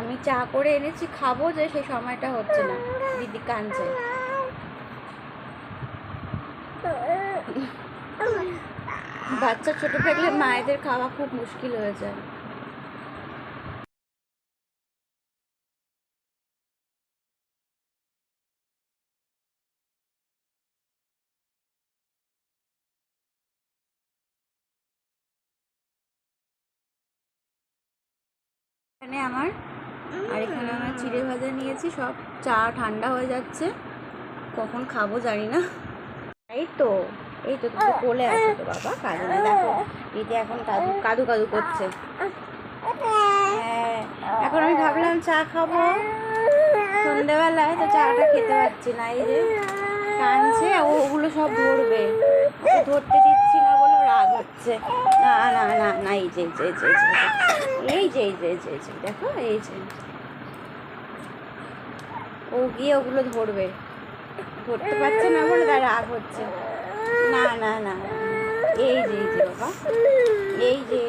আমি চা করে এনেছি, খাবো যে সেই সময়টা হচ্ছে না, দিদি কাঁদছে। বাচ্চা ছোট থাকলে মায়েদের খাওয়া খুব মুশকিল হয়ে যায়। এখানে আমার আর এখানে আমার চিড়ে ভাজা নিয়েছি, সব চা ঠান্ডা হয়ে যাচ্ছে, কখন খাবো জানি না। এই তো তুমি কোলে আছে তো বাবা, কাঁদে না, দেখো দিদি এখন কাদু কাদু কাদু করছে। হ্যাঁ, এখন আমি ভাবলাম চা খাবো সন্ধ্যেবেলায়, তো চাটা খেতে পারছি না, এই যে কাঁদছে, ওগুলো সব ধরবে, ওকে ধরতে দিচ্ছি না বলে রাগ হচ্ছে। না না না না, এই যে এই যে দেখো, এই যে ও গিয়ে ওগুলো ধরবে, ধরতে পারছে না বলে তার রাগ হচ্ছে। না না না, এই যে বাবা, এই যে